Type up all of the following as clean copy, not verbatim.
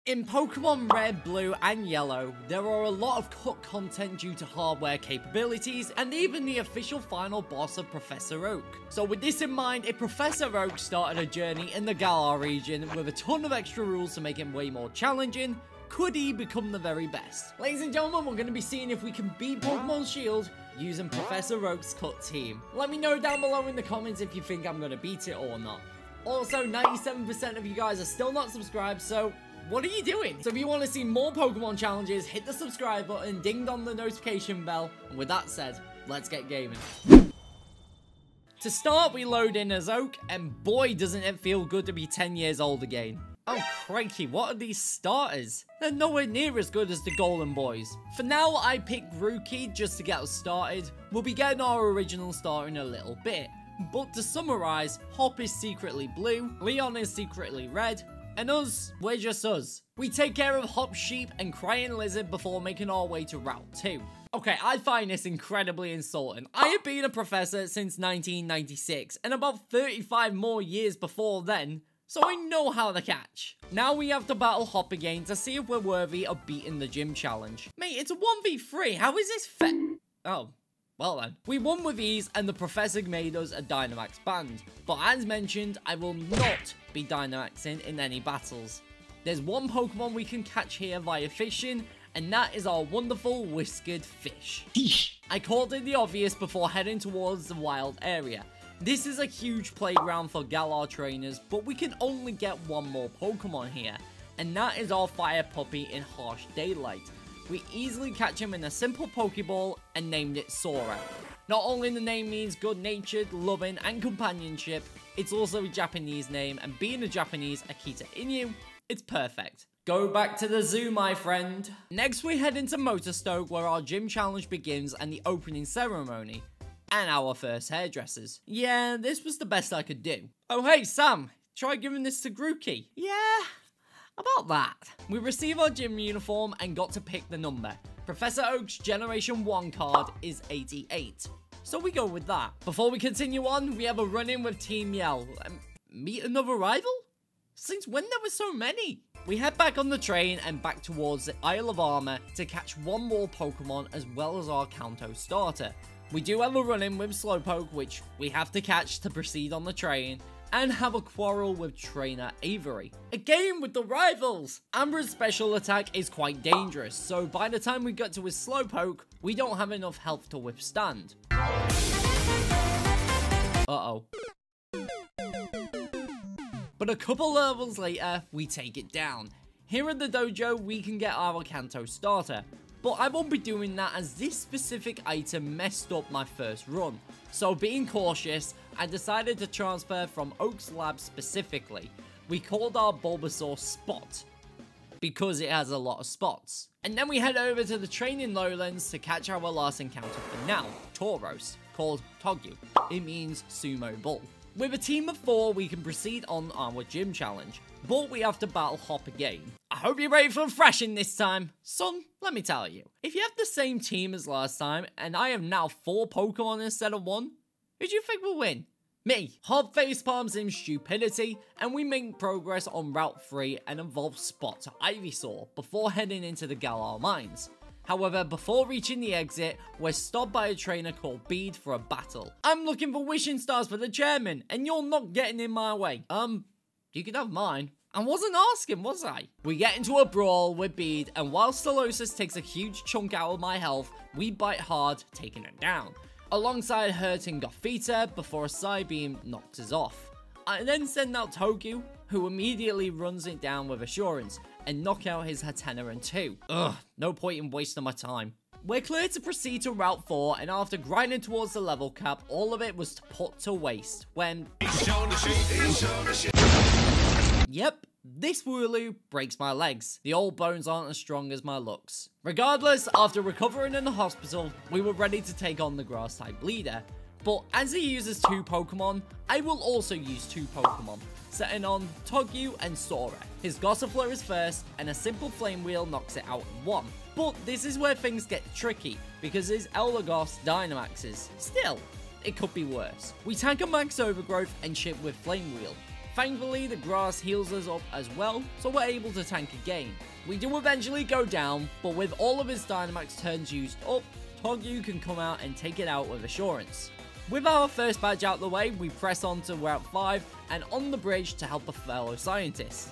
In Pokemon Red, Blue, and Yellow, there are a lot of cut content due to hardware capabilities, and even the official final boss of Professor Oak. So with this in mind, if Professor Oak started a journey in the Galar region with a ton of extra rules to make it way more challenging, could he become the very best? Ladies and gentlemen, we're going to be seeing if we can beat Pokemon Shield using Professor Oak's cut team. Let me know down below in the comments if you think I'm going to beat it or not. Also, 97% of you guys are still not subscribed, so what are you doing? So if you want to see more Pokemon challenges, hit the subscribe button, ding on the notification bell, and with that said, let's get gaming. To start, we load in as Oak, and boy doesn't it feel good to be 10 years old again. Oh crikey, what are these starters? They're nowhere near as good as the Golden Boys. For now, I picked Rookie just to get us started. We'll be getting our original star in a little bit. But to summarize, Hop is secretly blue, Leon is secretly red, and us, we're just us. We take care of Hop, Sheep, and Crying Lizard before making our way to Route 2. Okay, I find this incredibly insulting. I have been a professor since 1996, and about 35 more years before then, so I know how to catch. Now we have to battle Hop again to see if we're worthy of beating the gym challenge. Mate, it's a 1v3, how is this fair? Oh. Well then, we won with ease and the professor made us a Dynamax band. But as mentioned, I will not be Dynamaxing in any battles. There's one Pokemon we can catch here via fishing, and that is our wonderful whiskered fish. I called it the obvious before heading towards the wild area. This is a huge playground for Galar trainers, but we can only get one more Pokemon here, and that is our fire puppy in Harsh Daylight. We easily catch him in a simple Pokeball and named it Sora. Not only the name means good-natured, loving, and companionship, it's also a Japanese name, and being a Japanese Akita Inu, it's perfect. Go back to the zoo, my friend. Next, we head into Motorstoke, where our gym challenge begins and the opening ceremony, and our first hairdressers. Yeah, this was the best I could do. Oh hey, Sam, try giving this to Grookey. Yeah. About that. We receive our gym uniform and got to pick the number. Professor Oak's Generation 1 card is 88. So we go with that. Before we continue on, we have a run-in with Team Yell. Meet another rival? Since when there were so many? We head back on the train and back towards the Isle of Armor to catch one more Pokemon as well as our Kanto starter. We do have a run-in with Slowpoke, which we have to catch to proceed on the train, and have a quarrel with Trainer Avery. Again with the rivals! Amber's special attack is quite dangerous, so by the time we get to his Slowpoke, we don't have enough health to withstand. Uh-oh. But a couple levels later, we take it down. Here at the dojo, we can get our Kanto starter, but I won't be doing that as this specific item messed up my first run. So being cautious, I decided to transfer from Oak's lab specifically. We called our Bulbasaur Spot, because it has a lot of spots. And then we head over to the training lowlands to catch our last encounter for now, Tauros, called Togyu. It means Sumo Bull. With a team of 4, we can proceed on our gym challenge, but we have to battle Hop again. I hope you're ready for a thrashing this time. Son, let me tell you, if you have the same team as last time, and I have now 4 Pokemon instead of 1, who do you think will win? Me. Hop facepalms in stupidity, and we make progress on Route 3 and evolve Spot to Ivysaur before heading into the Galar Mines. However, before reaching the exit, we're stopped by a trainer called Bede for a battle. I'm looking for wishing stars for the chairman, and you're not getting in my way. You can have mine. I wasn't asking, was I? We get into a brawl with Bede, and while Stalosis takes a huge chunk out of my health, we bite hard, taking it down, alongside hurting Gothita before a Psybeam knocks us off. I then send out Togyu, who immediately runs it down with Assurance, and knock out his Hatenna 2. Ugh, no point in wasting my time. We're clear to proceed to Route 4, and after grinding towards the level cap, all of it was put to waste when... Yep, this Wooloo breaks my legs. The old bones aren't as strong as my looks. Regardless, after recovering in the hospital, we were ready to take on the Grass-type leader. But as he uses 2 Pokemon, I will also use 2 Pokemon, setting on Togyu and Sora. His Gossifleur is first, and a simple Flame Wheel knocks it out in 1. But this is where things get tricky, because his Eldegoss Dynamaxes. Still, it could be worse. We tank a Max Overgrowth and chip with Flame Wheel. Thankfully, the grass heals us up as well, so we're able to tank again. We do eventually go down, but with all of his Dynamax turns used up, Togyu can come out and take it out with assurance. With our first badge out the way, we press on to Route 5 and on the bridge to help a fellow scientist.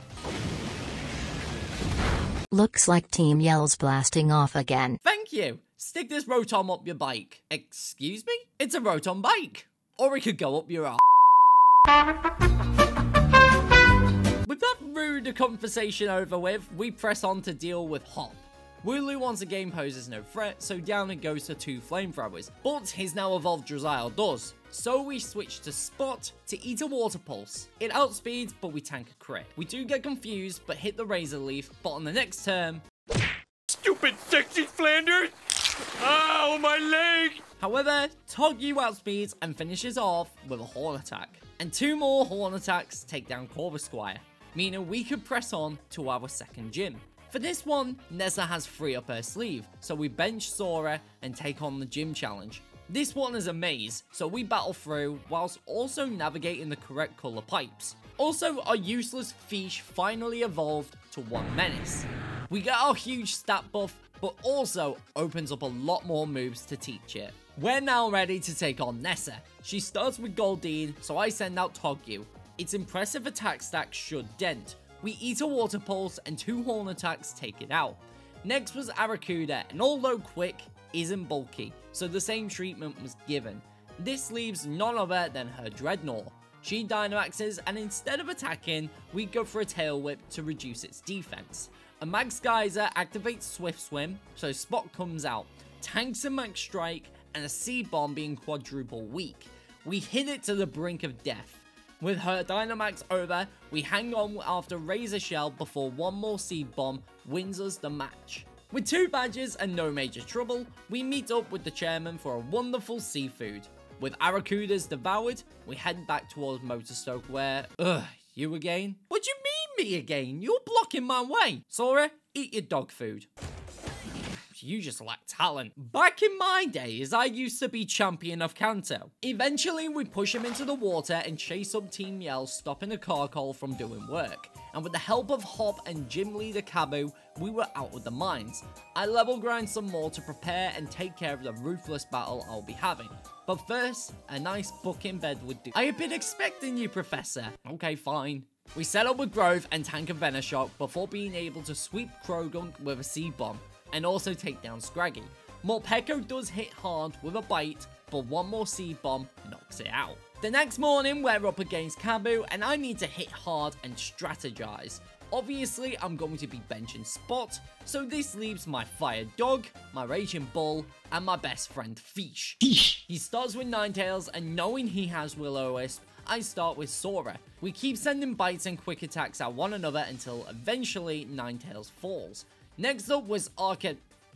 Looks like Team Yell's blasting off again. Thank you! Stick this Rotom up your bike. Excuse me? It's a Rotom bike! Or it could go up your arse. With that rude conversation over with, we press on to deal with Hop. Wooloo once again poses no threat, so down it goes to 2 flamethrowers, but his now evolved Drizzile does. So we switch to Spot to eat a Water Pulse. It outspeeds, but we tank a crit. We do get confused, but hit the Razor Leaf, but on the next turn... Stupid sexy Flanders! Ow, my leg! However, Togyu outspeeds and finishes off with a Horn Attack. And 2 more Horn Attacks take down Corvisquire, meaning we could press on to our second gym. For this one, Nessa has 3 up her sleeve, so we bench Sora and take on the gym challenge. This one is a maze, so we battle through whilst also navigating the correct colour pipes. Also, our useless Fish finally evolved to 1 Menace. We get our huge stat buff, but also opens up a lot more moves to teach it. We're now ready to take on Nessa. She starts with Goldeen, so I send out Togyu. Its impressive attack stack should dent. We eat a Water Pulse and 2 Horn Attacks take it out. Next was Arrokuda, and although quick, isn't bulky, so the same treatment was given. This leaves none other than her Dreadnought. She Dynamaxes, and instead of attacking, we go for a Tail Whip to reduce its defense. A Max Geyser activates Swift Swim, so Spot comes out, tanks a Max Strike, and a Seed Bomb being quadruple weak. We hit it to the brink of death. With her Dynamax over, we hang on after Razor Shell before 1 more Seed Bomb wins us the match. With 2 badges and no major trouble, we meet up with the chairman for a wonderful seafood. With Arrokuda's devoured, we head back towards Motorstoke where... you again? What do you mean me again? You're blocking my way. Sora, eat your dog food. You just lack talent. Back in my days, I used to be champion of Kanto. Eventually, we push him into the water and chase up Team Yell, stopping the Carcol from doing work. And with the help of Hop and gym leader Kabu, we were out with the mines. I level grind some more to prepare and take care of the ruthless battle I'll be having. But first, a nice book in bed would do. I have been expecting you, Professor. Okay, fine. We set up with Grove and tank a Venoshock before being able to sweep Krogunk with a Seed Bomb, and also take down Scraggy. Morpeko does hit hard with a bite, but 1 more Seed Bomb knocks it out. The next morning, we're up against Kabu, and I need to hit hard and strategize. Obviously, I'm going to be benching Spot, so this leaves my Fire Dog, my Raging Bull, and my best friend Fish. He starts with Ninetales, and knowing he has Will-O-Wisp, I start with Sora. We keep sending bites and quick attacks at one another until eventually Ninetales falls. Next up was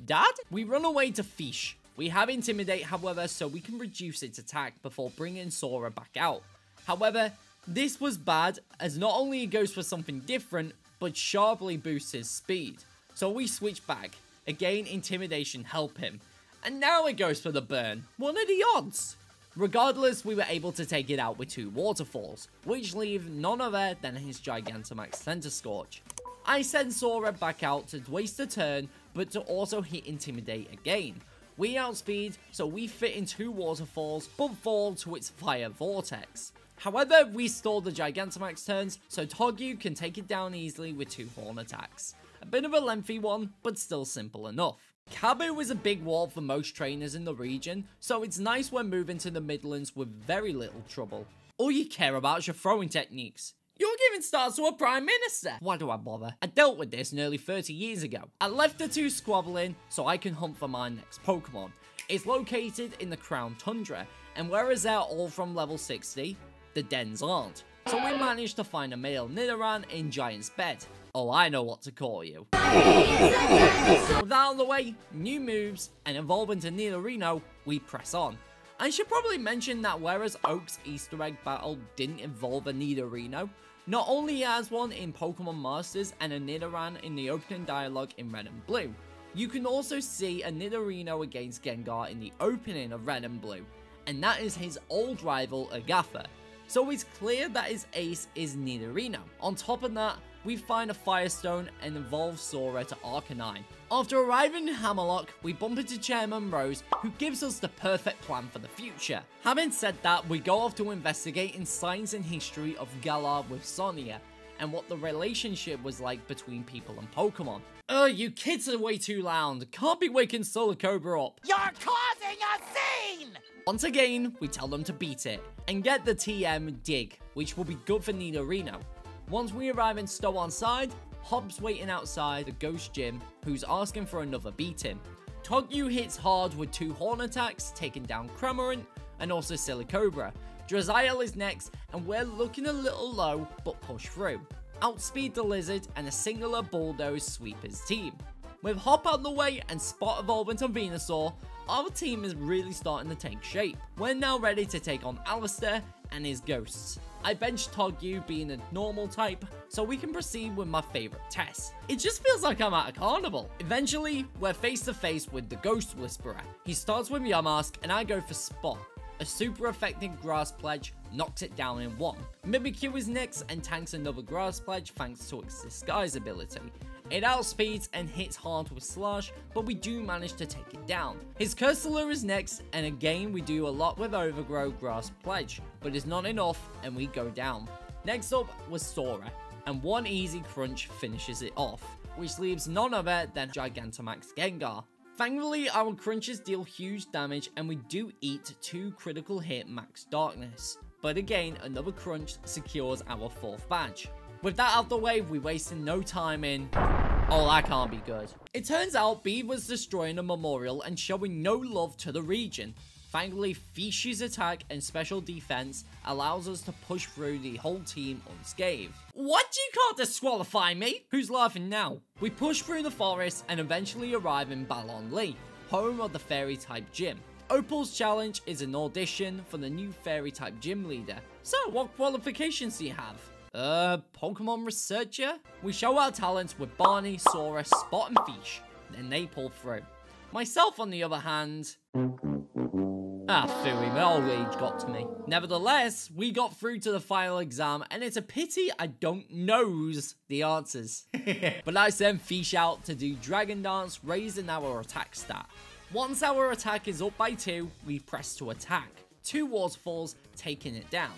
Dad? We run away to Fish. We have Intimidate, however, so we can reduce its attack before bringing Sora back out. However, this was bad, as not only it goes for something different, but sharply boosts his speed. So we switch back. Again, Intimidation help him. And now it goes for the burn. What are the odds? Regardless, we were able to take it out with 2 Waterfalls, which leave none other than his Gigantamax Center Scorch. I send Sora back out to waste a turn, but to also hit Intimidate again. We outspeed, so we fit in 2 Waterfalls, but fall to its Fire Vortex. However, we stall the Gigantamax turns, so Togyu can take it down easily with 2 Horn Attacks. A bit of a lengthy one, but still simple enough. Kabu is a big wall for most trainers in the region, so it's nice when moving to the Midlands with very little trouble. All you care about is your throwing techniques. You're giving stars to a Prime Minister! Why do I bother? I dealt with this nearly 30 years ago. I left the 2 squabbling so I can hunt for my next Pokemon. It's located in the Crown Tundra, and whereas they're all from level 60, the dens aren't. So we managed to find a male Nidoran in Giant's Bed. Oh, I know what to call you. With that out of the way, new moves, and evolving to Nidorino, we press on. I should probably mention that whereas Oak's Easter Egg battle didn't involve a Nidorino, not only he has one in Pokemon Masters and a Nidoran in the opening dialogue in Red and Blue, you can also see a Nidorino against Gengar in the opening of Red and Blue, and that is his old rival Agatha. so it's clear that his ace is Nidorino. On top of that, we find a Firestone and evolve Sora to Arcanine. After arriving in Hammerlock, we bump into Chairman Rose, who gives us the perfect plan for the future. Having said that, we go off to investigate in science and history of Galar with Sonia, and what the relationship was like between people and Pokemon. You kids are way too loud. Can't be waking Solar Cobra up. You're causing a scene! Once again, we tell them to beat it, and get the TM Dig, which will be good for Nidorino. Once we arrive in Stow on side, Hop's waiting outside the Ghost Gym, who's asking for another beating. Togyu hits hard with 2 Horn attacks, taking down Cramorant, and also Silicobra. Draziel is next, and we're looking a little low, but push through. Outspeed the Lizard, and a singular Bulldoze sweep his team. With Hop out the way and Spot evolving to Venusaur, our team is really starting to take shape. We're now ready to take on Alistair and his ghosts. I benched Togyu being a normal type, so we can proceed with my favorite test. It just feels like I'm at a carnival. Eventually, we're face to face with the Ghost Whisperer. He starts with Yamask, and I go for Spot. A super effective Grass Pledge knocks it down in 1. Mimikyu is next and tanks another Grass Pledge thanks to its Disguise ability. It outspeeds and hits hard with Slash, but we do manage to take it down. His Cursor is next, and again we do a lot with Overgrow Grass Pledge, but it's not enough and we go down. Next up was Sora, and one easy crunch finishes it off, which leaves none other than Gigantamax Gengar. Thankfully, our crunches deal huge damage and we do eat 2 critical hit Max Darkness, but again another crunch secures our 4th badge. With that out the way, we wasted no time in... Oh, that can't be good. It turns out B was destroying a memorial and showing no love to the region. Thankfully, Fishy's attack and special defense allows us to push through the whole team unscathed. What? You can't disqualify me? Who's laughing now? We push through the forest and eventually arrive in Ballon Lee, home of the Fairy-type gym. Opal's challenge is an audition for the new Fairy-type gym leader. So, what qualifications do you have? Pokemon researcher? We show our talents with Barney, Sora, Spot, and Fish. Then they pull through. Myself, on the other hand... phooey, my old age got to me. Nevertheless, we got through to the final exam, and it's a pity I don't knows the answers. But I sent Fish out to do Dragon Dance, raising our attack stat. Once our attack is up by 2, we press to attack. 2 waterfalls, taking it down.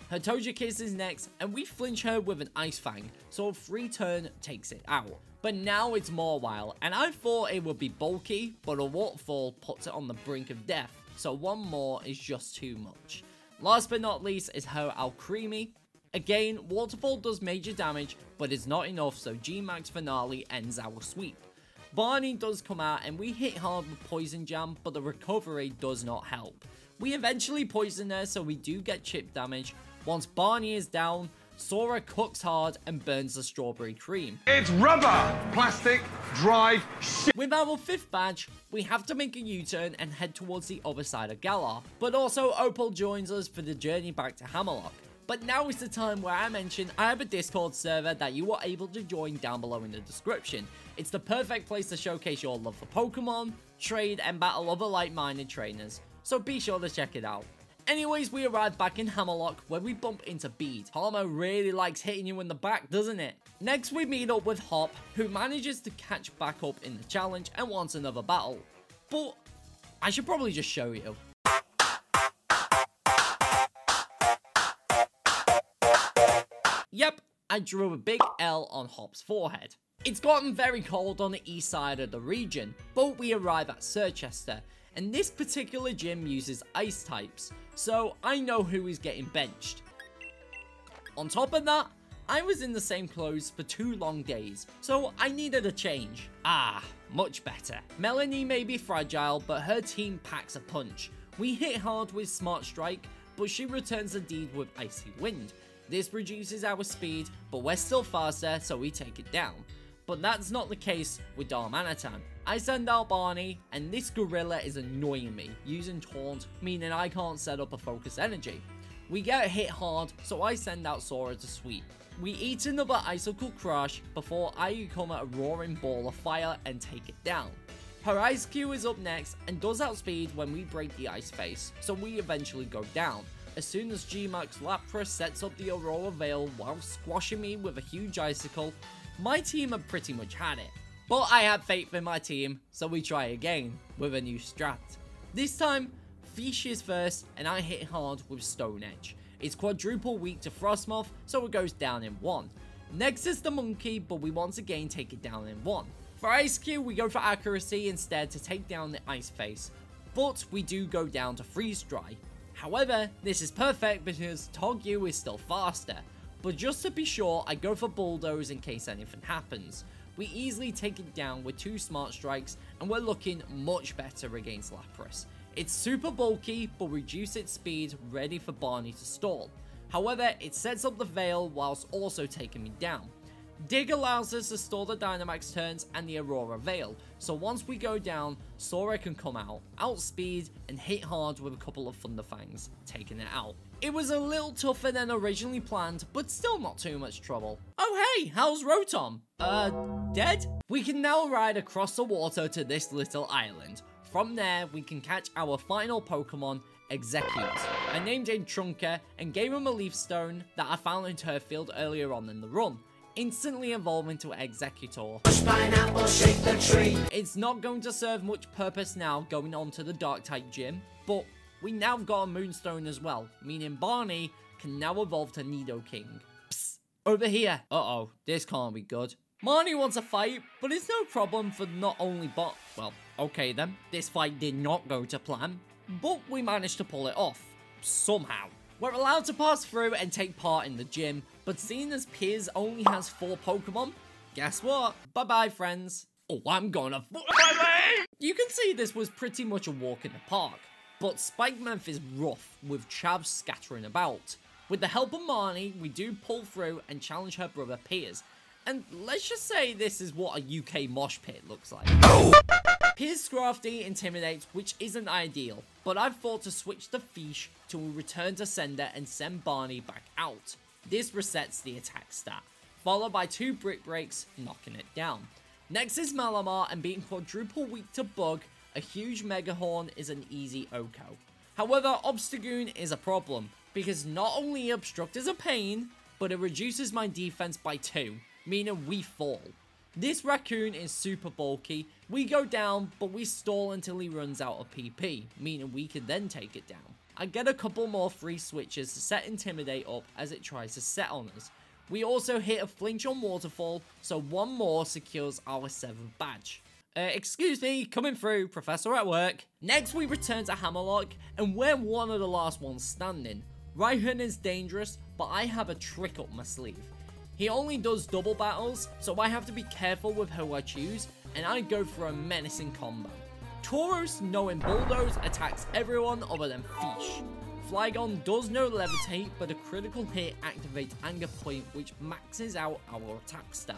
Her Togekiss is next, and we flinch her with an Ice Fang, so a free turn takes it out. But now it's Mawile, and I thought it would be bulky, but a waterfall puts it on the brink of death, so 1 more is just too much. Last but not least is her Alcremie. Again, waterfall does major damage, but it's not enough, so G-Max Finale ends our sweep. Barney does come out, and we hit hard with Poison Jam, but the recovery does not help. We eventually poison her, so we do get chip damage. Once Barney is down, Sora cooks hard and burns the strawberry cream. It's rubber! Plastic, dry, shit! With our 5th badge, we have to make a U-turn and head towards the other side of Galar. But also, Opal joins us for the journey back to Hammerlock. But now is the time where I mention I have a Discord server that you are able to join down below in the description. It's the perfect place to showcase your love for Pokemon, trade, and battle other like-minded trainers. So be sure to check it out. Anyways, we arrive back in Hammerlock where we bump into Bede. Harmo really likes hitting you in the back, doesn't it? Next, we meet up with Hop, who manages to catch back up in the challenge and wants another battle. But I should probably just show you. Yep, I drew a big L on Hop's forehead. It's gotten very cold on the east side of the region, but we arrive at Sirchester, and this particular gym uses ice types, so I know who is getting benched. On top of that, I was in the same clothes for 2 long days, so I needed a change. Much better. Melanie may be fragile, but her team packs a punch. We hit hard with Smart Strike, but she returns the deed with Icy Wind. This reduces our speed, but we're still faster, so we take it down. But that's not the case with Darmanitan. I send out Barney, and this gorilla is annoying me, using Taunt, meaning I can't set up a Focus Energy. We get hit hard, so I send out Sora to sweep. We eat another Icicle Crush before I come at a roaring ball of fire and take it down. Her Ice Q is up next and does outspeed when we break the Ice Face, so we eventually go down. as soon as G-Max Lapras sets up the Aurora Veil while squashing me with a huge icicle, my team had pretty much had it. But I had faith in my team, so we try again with a new strat. This time, Fish is first, and I hit hard with Stone Edge. It's quadruple weak to Frostmoth, so it goes down in 1. Next is the Monkey, but we once again take it down in 1. For Ice Cube, we go for accuracy instead to take down the Ice Face, but we do go down to Freeze Dry. However, this is perfect because Togyu is still faster, but just to be sure, I go for Bulldoze in case anything happens. We easily take it down with 2 Smart Strikes, and we're looking much better against Lapras. It's super bulky, but reduce its speed, ready for Barney to stall. However, it sets up the Veil whilst also taking me down. Dig allows us to stall the Dynamax turns and the Aurora Veil, so once we go down, Sora can come out, outspeed, and hit hard with a couple of Thunder Fangs, taking it out. It was a little tougher than originally planned, but still not too much trouble. Oh hey, how's Rotom? Dead? We can now ride across the water to this little island. From there, we can catch our final Pokemon, Execute. I named him Trunker and gave him a Leaf Stone that I found in Turffield earlier on in the run, instantly evolving to Executor. Pineapple, shake the tree. It's not going to serve much purpose now going on to the Dark-type gym, but we now got a Moonstone as well, meaning Barney can now evolve to Nidoking. Psst, over here. Uh-oh, this can't be good. Marnie wants a fight, but it's no problem for not only well, okay then, this fight did not go to plan, but we managed to pull it off, somehow. We're allowed to pass through and take part in the gym, but seeing as Piers only has 4 Pokemon, guess what? Bye-bye, friends. Oh, I'm gonna You can see this was pretty much a walk in the park, but Spikemonth is rough, with Chavs scattering about. With the help of Marnie, we do pull through and challenge her brother Piers, and let's just say this is what a UK mosh pit looks like. Piers Scrafty intimidates, which isn't ideal, but I've thought to switch the Fish to return to sender and send Barney back out. This resets the attack stat, followed by 2 Brick Breaks, knocking it down. Next is Malamar, and being quadruple weak to Bug, a huge Mega Horn is an easy OHKO. However, Obstagoon is a problem, because not only Obstruct is a pain, but it reduces my defense by 2, meaning we fall. This Raccoon is super bulky, we go down, but we stall until he runs out of PP, meaning we can then take it down. I get a couple more free switches to set Intimidate up as it tries to set on us. We also hit a flinch on Waterfall, so 1 more secures our 7th badge. Excuse me, coming through, Professor at work. Next we return to Hammerlock, and we're one of the last ones standing. Raihan is dangerous, but I have a trick up my sleeve. He only does double battles, so I have to be careful with who I choose, and I go for a menacing combo. Tauros, knowing Bulldoze, attacks everyone other than Fish. Flygon does no Levitate, but a critical hit activates Anger Point, which maxes out our attack stat.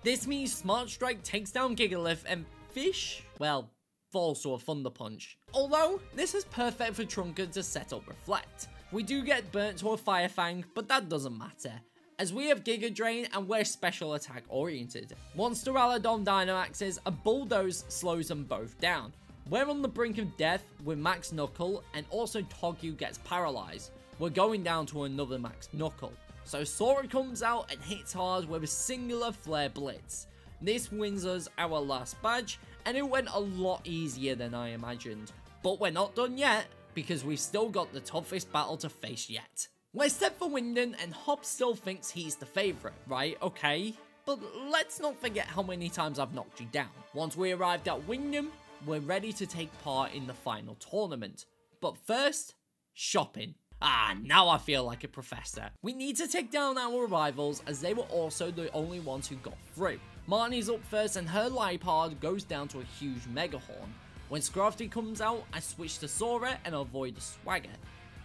This means Smart Strike takes down Gigalith, and Fish, well, falls to a Thunder Punch. Although, this is perfect for Trunker to set up Reflect. We do get burnt to a Fire Fang, but that doesn't matter, as we have Giga Drain and we're special attack oriented. Once Duraludon Dynamaxes, a Bulldoze slows them both down. We're on the brink of death with Max Knuckle, and also Togyu gets paralyzed. We're going down to another Max Knuckle. So Sora comes out and hits hard with a singular Flare Blitz. This wins us our last badge, and it went a lot easier than I imagined. But we're not done yet, because we've still got the toughest battle to face yet. We're set for Winden, and Hop still thinks he's the favourite, right? Okay. But let's not forget how many times I've knocked you down. Once we arrived at Winden, we're ready to take part in the final tournament. But first, shopping. Now I feel like a professor. We need to take down our rivals, as they were also the only ones who got through. Marnie's up first, and her Liepard goes down to a huge Mega Horn. When Scrafty comes out, I switch to Sora and avoid the Swagger.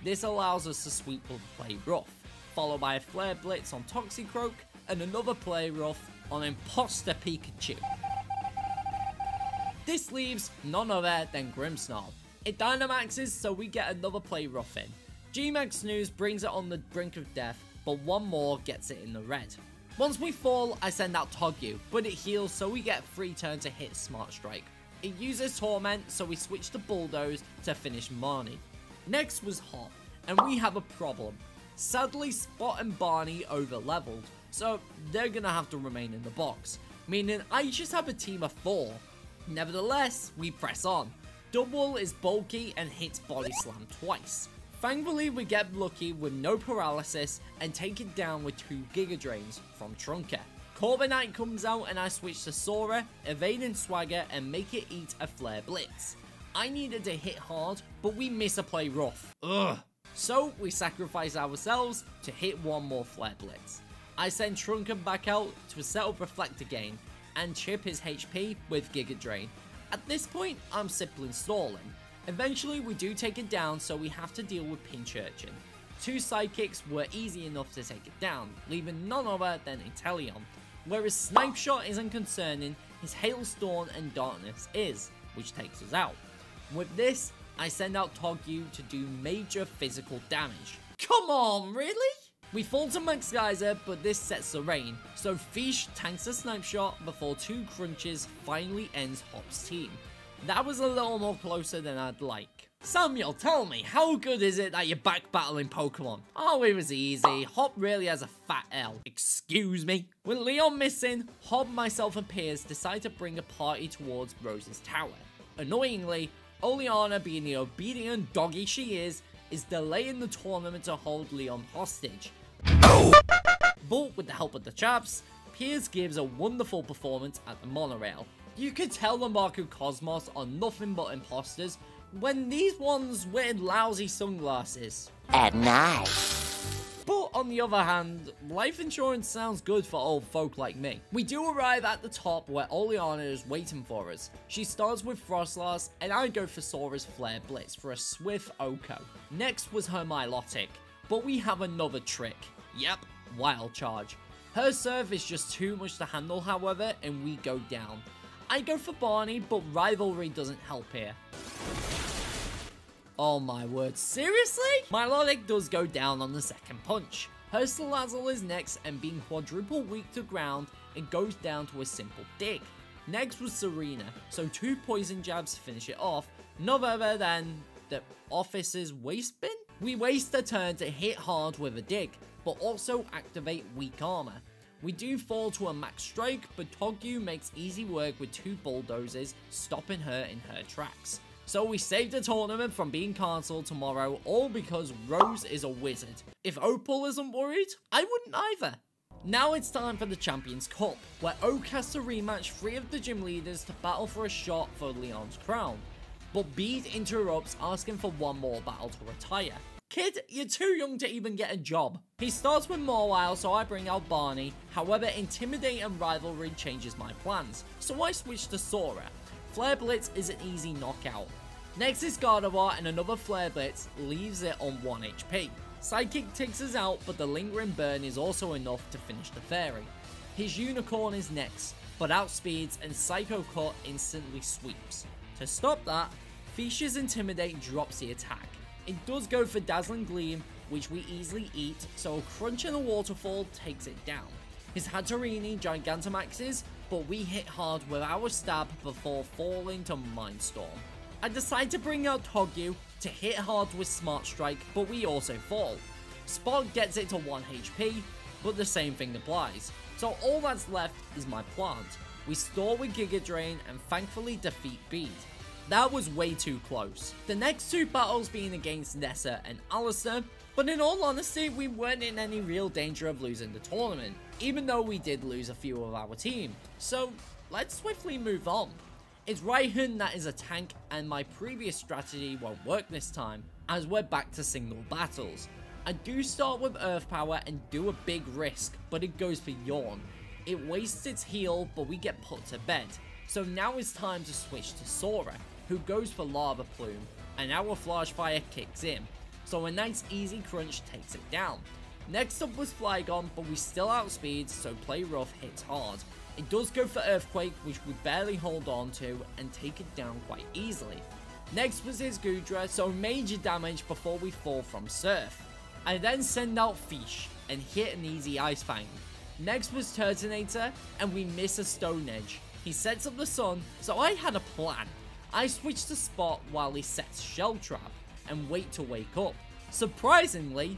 This allows us to sweep with Play Rough, followed by a Flare Blitz on Toxicroak and another Play Rough on Imposter Pikachu. This leaves none other than Grimmsnarl. It Dynamaxes, so we get another Play Rough in. G-Max Snooze brings it on the brink of death, but 1 more gets it in the red. Once we fall, I send out Togyu, but it heals, so we get 3 turns to hit Smart Strike. It uses Torment, so we switch to Bulldoze to finish Marnie. Next was Hop, and we have a problem. Sadly, Spot and Barney over-leveled, so they're gonna have to remain in the box, meaning I just have a team of 4. Nevertheless, we press on. Double is bulky and hits Body Slam twice. Thankfully, we get lucky with no paralysis and take it down with 2 Giga Drains from Trunker. Corviknight comes out and I switch to Sora, evading Swagger and make it eat a Flare Blitz. I needed to hit hard, but we miss a play rough. Ugh. So we sacrifice ourselves to hit one more Flare Blitz. I send Trunker back out to set up Reflect again and chip his HP with Giga Drain. At this point, I'm simply stalling. Eventually, we do take it down, so we have to deal with Pinch Urchin. 2 sidekicks were easy enough to take it down, leaving none other than Inteleon. Whereas Snipe Shot isn't concerning, his Hailstorm and Darkness is, which takes us out. With this, I send out Togyu to do major physical damage. Come on, really? We fall to Max Geyser, but this sets the rain, so Fish tanks a Snipe Shot before 2 crunches finally ends Hop's team. That was a little more closer than I'd like. Samuel, tell me, how good is it that you're back battling Pokemon? Oh, it was easy. Hop really has a fat L. Excuse me. With Leon missing, Hop, myself, and Piers decide to bring a party towards Rose's tower. Annoyingly, Oleana, being the obedient doggy she is delaying the tournament to hold Leon hostage. But with the help of the chaps, Piers gives a wonderful performance at the monorail. You could tell the Marco Cosmos are nothing but imposters when these ones wear lousy sunglasses. At night. But on the other hand, life insurance sounds good for old folk like me. We do arrive at the top where Oleana is waiting for us. She starts with Frostlass and I go for Sora's Flare Blitz for a swift OHKO. Next was her Milotic, but we have another trick. Yep, Wild Charge. Her Surf is just too much to handle, however, and we go down. I go for Barney, but Rivalry doesn't help here. Oh my word, seriously? Milotic does go down on the second punch. Her Salazzle is next, and being quadruple weak to ground, it goes down to a simple dig. Next was Serena, so 2 poison jabs finish it off, none other than the office's waste bin? We waste a turn to hit hard with a dig, but also activate weak armor. We do fall to a max strike, but Togyu makes easy work with 2 bulldozers, stopping her in her tracks. So we save the tournament from being cancelled tomorrow, all because Rose is a wizard. If Opal isn't worried, I wouldn't either. Now it's time for the Champions Cup, where Oak has to rematch 3 of the gym leaders to battle for a shot for Leon's crown. But Bede interrupts, asking for one more battle to retire. Kid, you're too young to even get a job. He starts with Mawile, so I bring out Barney. However, Intimidate and Rivalry changes my plans, so I switch to Sora. Flare Blitz is an easy knockout. Next is Gardevoir, and another Flare Blitz leaves it on 1 HP. Sidekick takes us out, but the lingering burn is also enough to finish the fairy. His Unicorn is next, but outspeeds and Psycho Cut instantly sweeps. To stop that, Fish's Intimidate drops the attack. It does go for Dazzling Gleam, which we easily eat, so a crunch and a waterfall takes it down. His Hatterini Gigantamaxes, but we hit hard with our stab before falling to Mindstorm. I decide to bring out Togyu to hit hard with Smart Strike, but we also fall. Spot gets it to 1 HP, but the same thing applies. So all that's left is my plant. We stall with Giga Drain and thankfully defeat Bede. That was way too close. The next 2 battles being against Nessa and Alistair, but in all honesty, we weren't in any real danger of losing the tournament, even though we did lose a few of our team. So let's swiftly move on. It's Raihun that is a tank, and my previous strategy won't work this time, as we're back to single battles. I do start with Earth Power and do a big risk, but it goes for Yawn. It wastes its heal, but we get put to bed. So now it's time to switch to Sora, who goes for Lava Plume, and our Flash Fire kicks in, so a nice easy crunch takes it down. Next up was Flygon, but we still outspeed, so Play Rough hits hard. It does go for Earthquake, which we barely hold on to, and take it down quite easily. Next was his Goodra, so major damage before we fall from Surf. I then send out Fish, and hit an easy Ice Fang. Next was Turtonator, and we miss a Stone Edge. He sets up the Sun, so I had a plan. I switch to Spot while he sets Shell Trap, and wait to wake up. Surprisingly,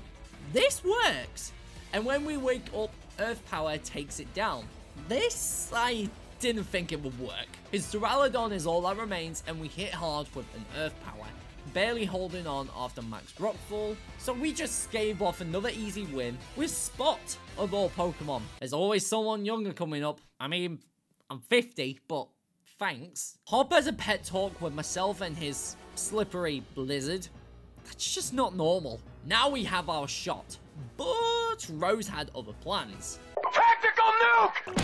this works. And when we wake up, Earth Power takes it down. This, I didn't think it would work. His Duraludon is all that remains, and we hit hard with an Earth Power, barely holding on after max Rockfall, so we just gave off another easy win with Spot of all Pokemon. There's always someone younger coming up. I mean, I'm 50, but thanks. Hop has a pet talk with myself and his slippery Blizzard. That's just not normal. Now we have our shot, but Rose had other plans. Tactical nuke!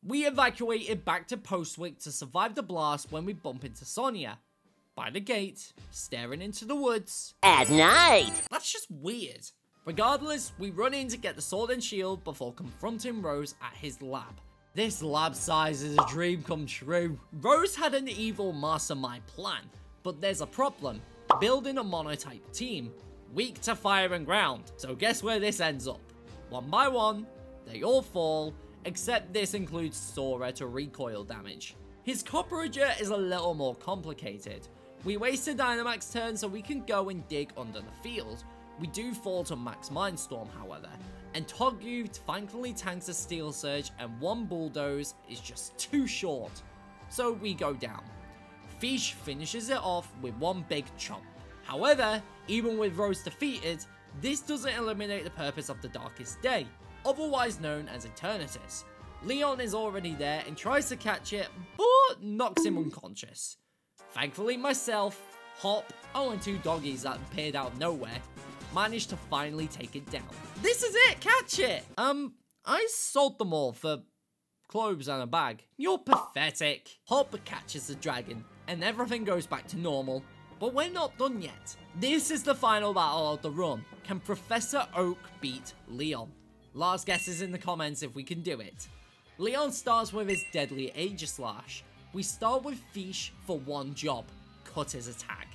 We evacuated back to Postwick to survive the blast when we bump into Sonia by the gate, staring into the woods At night. That's just weird. Regardless, we run in to get the sword and shield before confronting Rose at his lab. This lab size is a dream come true. Rose had an evil mastermind plan, but there's a problem. Building a monotype team, weak to fire and ground. So guess where this ends up? One by one, they all fall, except this includes Sora to recoil damage. His Copperager is a little more complicated. We waste a Dynamax turn so we can go and dig under the field. We do fall to Max Mindstorm, however, and Togyu thankfully tanks a Steel Surge, and one Bulldoze is just too short, so we go down. Fish finishes it off with one big chomp. However, even with Rose defeated, this doesn't eliminate the purpose of the Darkest Day, otherwise known as Eternatus. Leon is already there and tries to catch it, but knocks him unconscious. Thankfully myself, Hop, and two doggies that appeared out of nowhere, managed to finally take it down. This is it, catch it! I sold them all for clothes and a bag. You're pathetic. Hop catches the dragon, and everything goes back to normal. But we're not done yet. This is the final battle of the run. Can Professor Oak beat Leon? Last guesses in the comments if we can do it. Leon starts with his deadly Aegislash. We start with Fish for one job, cut his attack.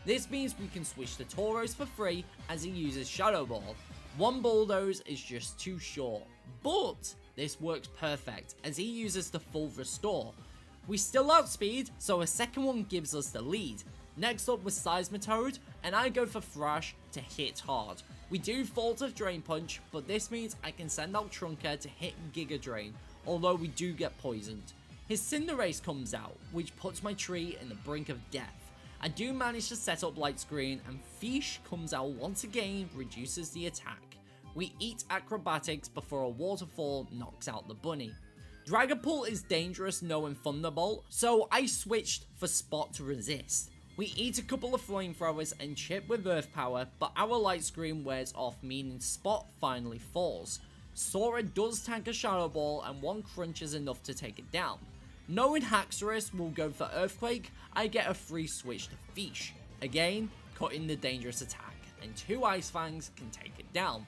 This means we can switch to Tauros for free as he uses Shadow Ball. One Bulldoze is just too short, but this works perfect as he uses the full Restore. We still outspeed, so a second one gives us the lead. Next up was Seismitoad, and I go for Thrash to hit hard. We do fall to Drain Punch, but this means I can send out Trunker to hit Giga Drain, although we do get poisoned. His Cinderace comes out, which puts my tree in the brink of death. I do manage to set up Light Screen, and Fish comes out once again, reduces the attack. We eat Acrobatics before a Waterfall knocks out the bunny. Dragapult is dangerous knowing Thunderbolt, so I switched for Spot to resist. We eat a couple of flamethrowers and chip with Earth Power, but our Light Screen wears off, meaning Spot finally falls. Sora does tank a Shadow Ball, and one crunch is enough to take it down. Knowing Haxorus will go for Earthquake, I get a free switch to Fish. Again, cutting the dangerous attack, and two Ice Fangs can take it down.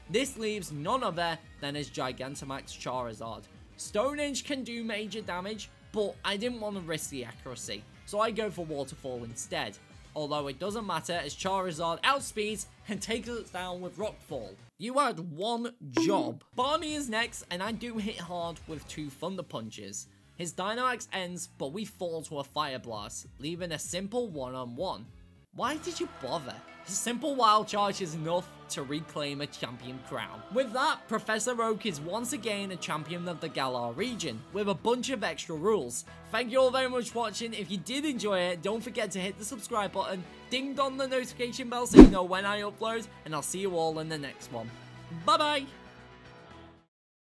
This leaves none other than his Gigantamax Charizard. Stone Edge can do major damage, but I didn't want to risk the accuracy, so I go for Waterfall instead. Although it doesn't matter as Charizard outspeeds and takes us down with Rockfall. You had one job. Barney is next, and I do hit hard with two Thunder Punches. His Dynamax ends, but we fall to a Fire Blast, leaving a simple one-on-one. Why did you bother? A simple Wild Charge is enough to reclaim a champion crown. With that, Professor Oak is once again a champion of the Galar region, with a bunch of extra rules. Thank you all very much for watching. If you did enjoy it, don't forget to hit the subscribe button, ding on the notification bell so you know when I upload, and I'll see you all in the next one. Bye bye!